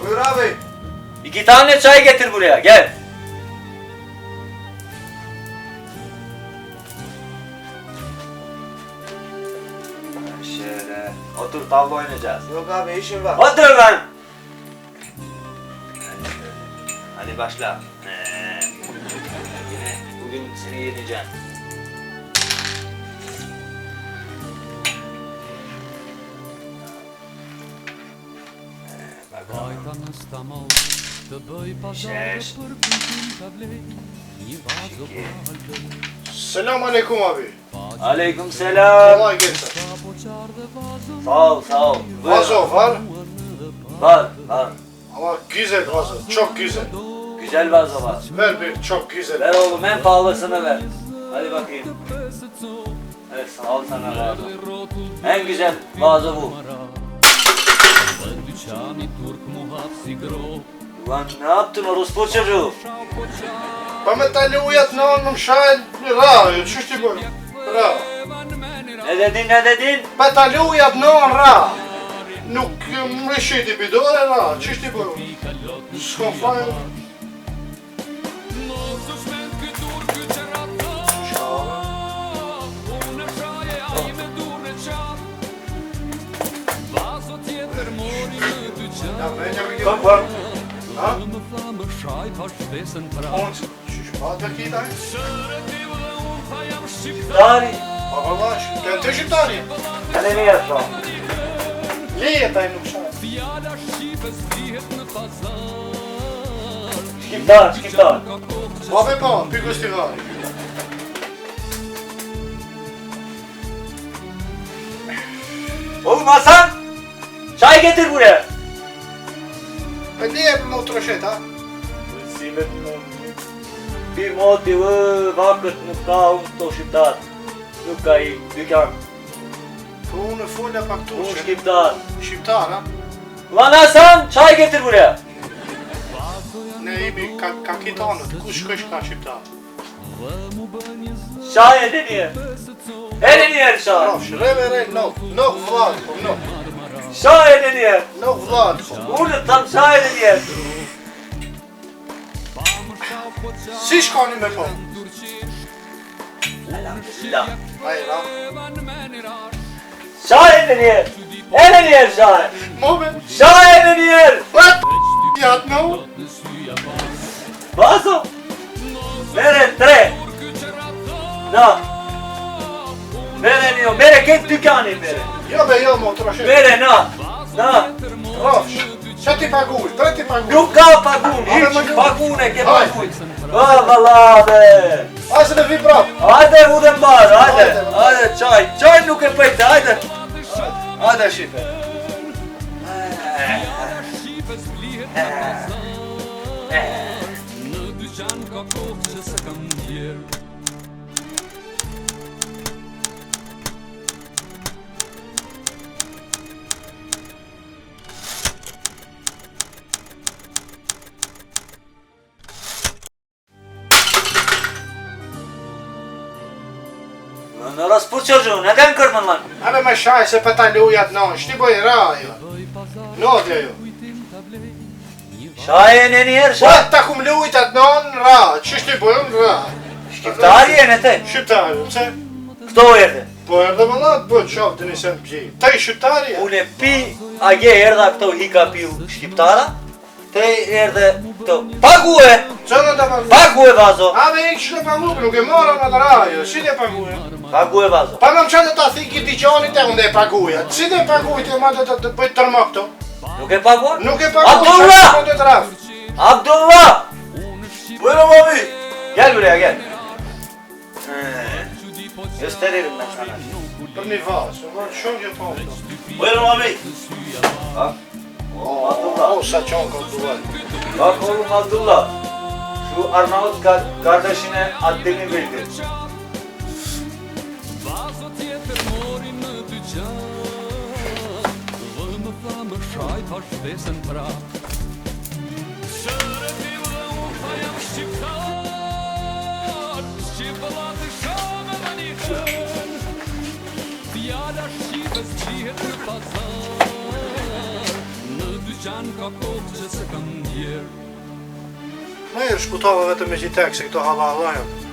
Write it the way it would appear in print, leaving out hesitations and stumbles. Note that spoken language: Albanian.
Buyur abi. 2 tane çay getir buraya, gel. Şöyle, otur tavla oynayacağız. Yok abi işim var. Otur lan! Hadi başla. Bugün seni yeneceğim. Selam aleyküm abi. Aleyküm selam. Kolay gelsin. Sağ ol, sağ ol. Buyur. Vazo var. Var. Ama güzel vazo. Çok güzel. Güzel vazo var. Ver bir çok güzel. Ver oğlum, en pahalısını ver. Hadi bakayım. Evet, al sana vazo. En güzel vazo bu. Ulan ne yaptın orospu çocuğu? Pametali uyatnağım şahin. Ra, çüştü bu. Ra. Ne dedin? Pametali uyatnağım ra. Nuk më shiti bidore ra. Çüştü bu. Skofaj. Kom, kom. Ha? On şuş bakayım da. Dari. Baba baş. Gel teşhip tani. Hadi ne yapalım? Liye tay nuk şahin. Skiptar. Abi pa, pikustivari. Oğlum Hasan! Çay getir buraya. Liye më utroshet ha. Bir motivë vakët nuk ka unë këto shqiptar. Nuk ka i dykjan. Unë folja pak tu. Unë shqiptar. Shqiptar ha. Lan Hasan, çay getir buraya. Ne jemi kakitanët, kush shkësh ka shqiptar? Çay edin ye. Edin ye çay. Rafsh, reve nok vlad, nok. Çay edin ye. Nok vlad. Burada tam çay edin ye. Si shkoni me po? Elhamdülillah. Hayır ha. Çay edin ye. Edin ye çay. Mobe. Çay edin ye. What? Jat no? Vaso. Mere tre. No. Mere nio, mere ke dykani mere. Jo be jo më utroshet. Mere na. Rafsh, që ti paguj? Tre ti paguj. Nuk ka pagun, hiç pagun e ke paguj. Valla be. Hajde me vi prap. Hajde udem bar, hajde çay. Çay nuk e pëjtë, hajde. Hajde shipe. Lan orospu çocuğu, neden kırdın lan? Habe me shaj se pata lujat non, shti boj ra jo. Nodja jo. Şahin yer şah. Vat ta kum lujtat non ra, që shti bojëm ra. Şkiptar je te. Shqiptar, pse? Kto erdhe? Po erdhe më lad, po qaf të nisem pji. Taj shqiptari ja. Unë pi, a je erdha këto hika piu shqiptara? Te erdhe këto. Pague! Që në të paguj? Pague vazo! A me ikë që të paguj, nuk e mora në të rajo, si të paguj? Pague vazo! Pa më që të ta thiki t'i qanit e unë e paguja. Si të paguj të ma të bëjt tërma këto? Nuk e pague? Nuk e paguj, Abdullah! që të të raf. Abdullah! Buyurun abi! Gel buraya gel. Gösteririm ben sana. Për një vasë, më shumë gjë po këto. Buyurun abi! Bak. Abdullah. O, sa qonë ka duvaj. Bak oğlum Abdullah. Şu Arnavut kardeşine adını bildir. Në e shkutava vetëm me gjithek se këto halla janë.